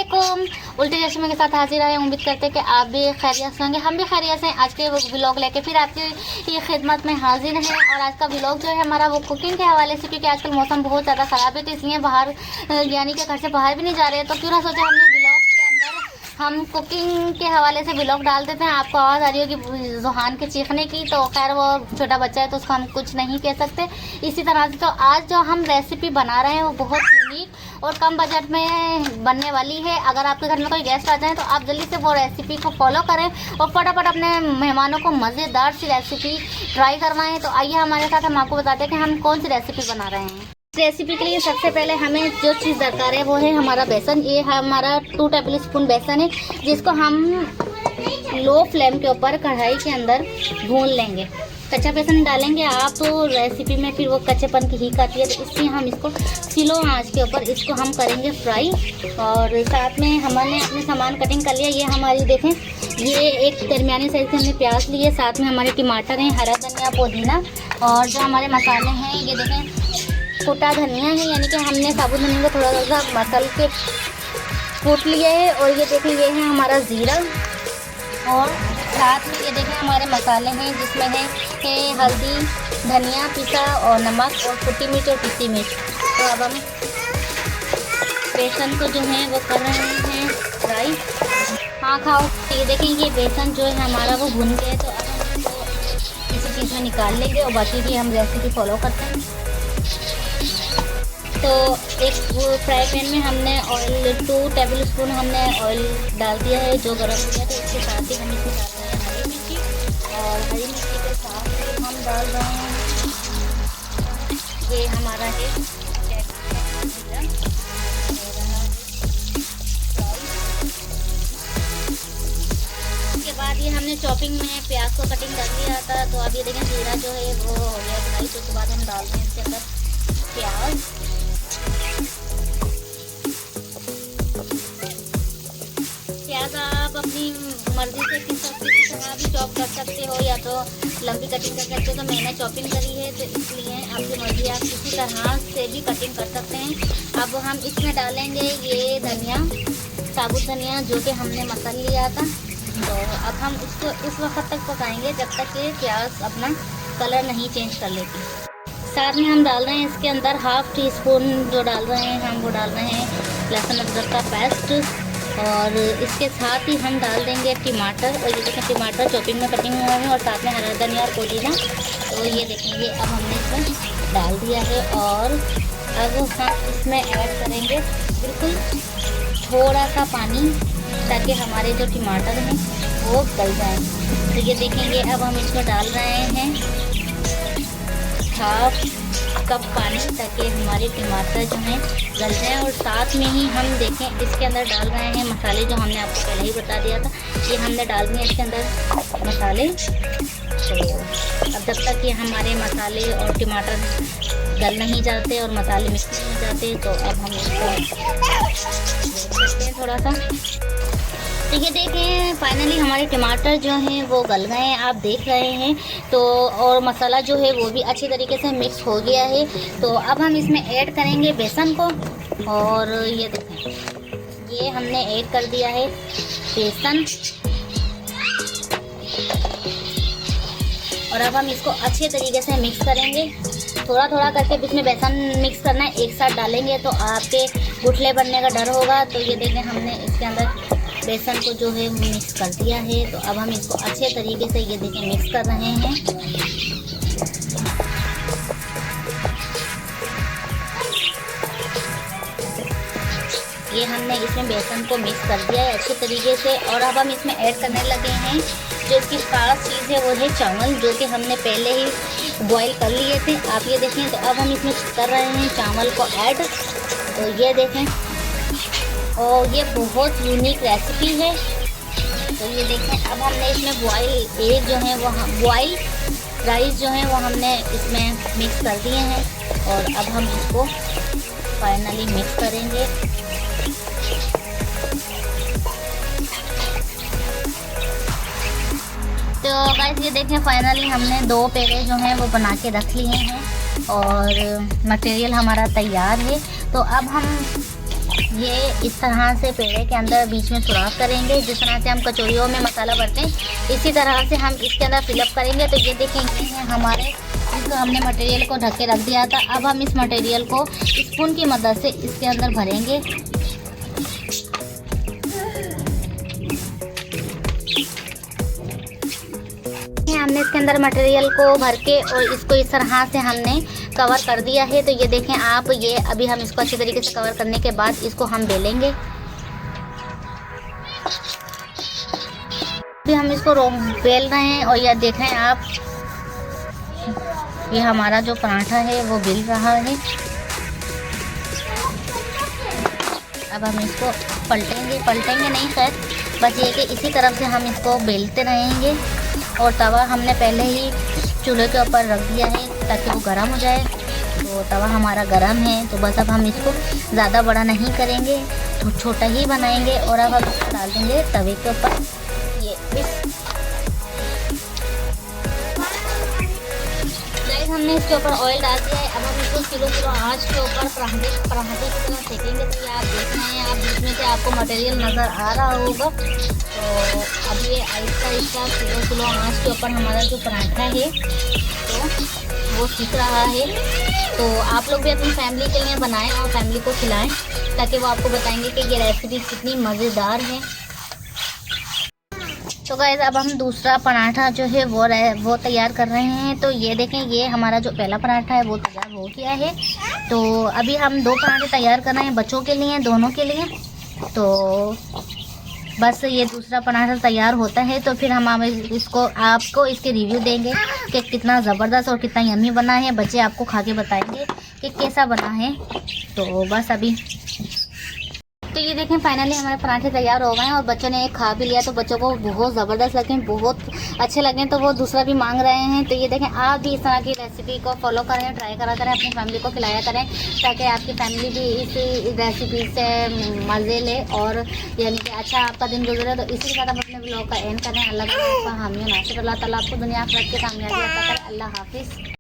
वालेकुम। उल्टे चश्मे के साथ हाजिर आए। उम्मीद करते हैं कि आप भी खैरियत से होंगे, हम भी खैरियत से हैं। आज के व्लॉग लेके फिर आपकी ये खिदमत में हाजिर हैं। और आज का व्लॉग जो है हमारा वो कुकिंग के हवाले से, क्योंकि आजकल मौसम बहुत ज़्यादा ख़राब है, तो इसलिए बाहर यानी कि घर से बाहर भी नहीं जा रहे हैं। तो क्यों ना सोचा हमने व्लॉग के अंदर हम कुकिंग के हवाले से व्लॉग डाल देते हैं। आपको आवाज़ आ रही होगी जुहान के चीखने की, तो खैर वो छोटा बच्चा है तो उसको हम कुछ नहीं कह सकते। इसी तरह से तो आज जो हम रेसिपी बना रहे हैं वो बहुत यूनिक और कम बजट में बनने वाली है। अगर आपके घर में कोई गेस्ट आ जाए तो आप जल्दी से वो रेसिपी को फॉलो करें और फटाफट अपने मेहमानों को मज़ेदार सी रेसिपी ट्राई करवाएं। तो आइए हमारे साथ, हम आपको बताते हैं कि हम कौन सी रेसिपी बना रहे हैं। रेसिपी के लिए सबसे पहले हमें जो चीज़ दरकार है वो है हमारा बेसन। ये हमारा 2 टेबल स्पून बेसन है, जिसको हम लो फ्लेम के ऊपर कढ़ाई के अंदर भून लेंगे। कच्चा बेसन डालेंगे आप तो रेसिपी में फिर वो कच्चेपन की हीक आती है, तो इसलिए हम इसको स्लो आंच के ऊपर इसको हम करेंगे फ्राई। और साथ में हमने अपने सामान कटिंग कर लिया। ये हमारी देखें, ये एक दरमियानी साइज से हमने प्याज लिए, साथ में हमारे टमाटर हैं, हरा धनिया, पुदीना, और जो हमारे मसाले हैं ये देखें कुटा धनिया है, यानी कि हमने साबुत धनिया को थोड़ा सा मसल के कूट लिया है। और ये देखें ये है हमारा ज़ीरा, और साथ में ये देखें हमारे मसाले हैं जिसमें है हल्दी, धनिया पिसा और नमक और कुटी मिर्च और पिसी मिर्च। तो अब हम बेसन को जो है वो कर रहे हैं फ्राई। हाँ खाओ। ये देखें ये बेसन जो है हमारा वो भुन गया है, तो अब हम इसको किसी चीज़ में निकाल लेंगे और बाकी की हम रेसिपी फॉलो करते हैं। तो एक फ्राई पैन में हमने ऑयल 2 टेबल स्पून हमने ऑयल डाल दिया है, जो गर्म हो गया। तो इसके साथ ही हम इसमें डाल रहे हैं हरी मिर्ची, और हरी मिर्ची के साथ ही हम डाल रहे हैं ये हमारा है जीरा। उसके बाद ये हमने चॉपिंग में प्याज को कटिंग कर लिया था। तो अब ये देखें जीरा जो है वो हो गया फ्राई। तो उसके बाद हम डाल रहे हैं इसके अंदर प्याज। प्याज आप अपनी मर्ज़ी से किसी तरह भी चॉप कर सकते हो, या तो लंबी कटिंग कर सकते हो। तो मैंने चॉपिंग करी है, तो इसलिए आपकी मर्ज़ी, आप किसी तरह से भी कटिंग कर सकते हैं। अब हम इसमें डालेंगे ये धनिया, साबुत धनिया जो कि हमने मसल लिया था। तो अब हम इसको इस वक्त तक पकाएंगे जब तक कि प्याज अपना कलर नहीं चेंज कर लेती। साथ में हम डाल रहे हैं इसके अंदर ½ टी स्पून जो डाल रहे हैं हम वो डाल रहे हैं लहसुन अदरक का पेस्ट, और इसके साथ ही हम डाल देंगे टमाटर। और ये देखें टमाटर चॉपिंग में कटिंग हुआ है, और साथ में हरा धनिया और पुदीना। तो ये देखेंगे अब हमने इसमें डाल दिया है, और अब हम इसमें ऐड करेंगे बिल्कुल थोड़ा सा पानी, ताकि हमारे जो टमाटर हैं वो गल जाएँ। तो ये देखेंगे अब हम इसमें डाल रहे हैं ½ कप पानी, ताकि हमारे टमाटर जो हैं गल जाएँ। और साथ में ही हम देखें इसके अंदर डाल रहे हैं मसाले, जो हमने आपको पहले ही बता दिया था। ये हमने डाल दिए इसके अंदर मसाले। तो अब जब तक ये हमारे मसाले और टमाटर गल नहीं जाते और मसाले मिक्स नहीं हो जाते, तो अब हम इसको देखते हैं थोड़ा सा। तो ये देखें फाइनली हमारे टमाटर जो हैं वो गल गए हैं, आप देख रहे हैं। तो और मसाला जो है वो भी अच्छी तरीके से मिक्स हो गया है। तो अब हम इसमें ऐड करेंगे बेसन को, और ये देखें ये हमने ऐड कर दिया है बेसन। और अब हम इसको अच्छे तरीके से मिक्स करेंगे, थोड़ा थोड़ा करके बीच में बेसन मिक्स करना है, एक साथ डालेंगे तो आपके गुठले बनने का डर होगा। तो ये देखें हमने इसके अंदर बेसन को जो है मिक्स कर दिया है। तो अब हम इसको अच्छे तरीके से ये देखें मिक्स कर रहे हैं। ये हमने इसमें बेसन को मिक्स कर दिया है अच्छे तरीके से। और अब हम इसमें ऐड करने लगे हैं जो इसकी खास चीज़ है, वो है चावल, जो कि हमने पहले ही बॉईल कर लिए थे, आप ये देखें। तो अब हम इसमें कर रहे हैं चावल को ऐड। तो ये देखें, और ये बहुत यूनिक रेसिपी है। तो ये देखें अब हमने इसमें बॉयल एग जो है वो बॉयल राइस जो है वो हमने इसमें मिक्स कर दिए हैं। और अब हम इसको फाइनली मिक्स करेंगे। तो गाइस ये देखें फाइनली हमने 2 पेड़े जो हैं वो बना के रख लिए हैं और मटेरियल हमारा तैयार है। तो अब हम ये इस तरह से पेड़े के अंदर बीच में सुराख करेंगे। जिस तरह से हम कचौरियों में मसाला भरते हैं इसी तरह से हम इसके अंदर फिलअप करेंगे। तो ये देखेंगे हमारे इसको हमने मटेरियल को ढक के रख दिया था। अब हम इस मटेरियल को स्पून की मदद से इसके अंदर भरेंगे। हमने इसके अंदर मटेरियल को भर के और इसको इस तरह से हमने कवर कर दिया है। तो ये देखें आप, ये अभी हम इसको अच्छी तरीके से कवर करने के बाद इसको हम बेलेंगे। अभी हम इसको बेल रहे हैं और यह देखें आप, ये हमारा जो पराठा है वो बेल रहा है। अब हम इसको पलटेंगे नहीं, खैर बस ये कि इसी तरफ से हम इसको बेलते रहेंगे। और तवा हमने पहले ही चूल्हे के ऊपर रख दिया है ताकि वो गर्म हो जाए। तो तवा हमारा गर्म है, तो बस अब हम इसको ज़्यादा बड़ा नहीं करेंगे, तो छोटा ही बनाएंगे। और अब हम इसको डाल देंगे तवे के ऊपर। ये हमने इसके ऊपर ऑयल डाल दिया है। अब हम इसको किलो आँच के ऊपर पराठे की तरह सेकेंगे। तो ये आप देख रहे हैं, आप बीच में से आपको मटेरियल नज़र आ रहा होगा। तो अब ये आहिस्ता किलो आँच के ऊपर हमारा जो पराठा है तो वो सीख रहा है। तो आप लोग भी अपनी फैमिली के लिए बनाएं और फैमिली को खिलाएं, ताकि वो आपको बताएंगे कि ये रेसिपी कितनी मज़ेदार है। तो गाइस अब हम दूसरा पराठा जो है वो तैयार कर रहे हैं। तो ये देखें, ये हमारा जो पहला पराठा है वो तैयार हो गया है। तो अभी हम 2 पराठे तैयार कर रहे हैं बच्चों के लिए, दोनों के लिए। तो बस ये दूसरा पराठा तैयार होता है तो फिर हम आपको इसके रिव्यू देंगे कि कितना ज़बरदस्त और कितना यम्मी बना है। बच्चे आपको खा के बताएंगे कि कैसा बना है। तो बस अभी तो ये देखें फाइनली हमारे पराठे तैयार हो गए हैं और बच्चों ने एक खा भी लिया। तो बच्चों को बहुत ज़बरदस्त लगे, बहुत अच्छे लगे, तो वो दूसरा भी मांग रहे हैं। तो ये देखें आप भी इस तरह की रेसिपी को फॉलो करें, ट्राई करा करें, अपनी फैमिली को खिलाया करें, ताकि आपकी फैमिली भी इस रेसिपी से मज़े ले और यानी कि अच्छा आपका दिन गुजरे। तो इसी के साथ हम अपने ब्लॉग का एंड करें। अल्लाह का हामी नासिर, अल्लाह ताला आपको दुनिया आखिरत की कामयाबी अता करे। अल्लाह हाफिज़।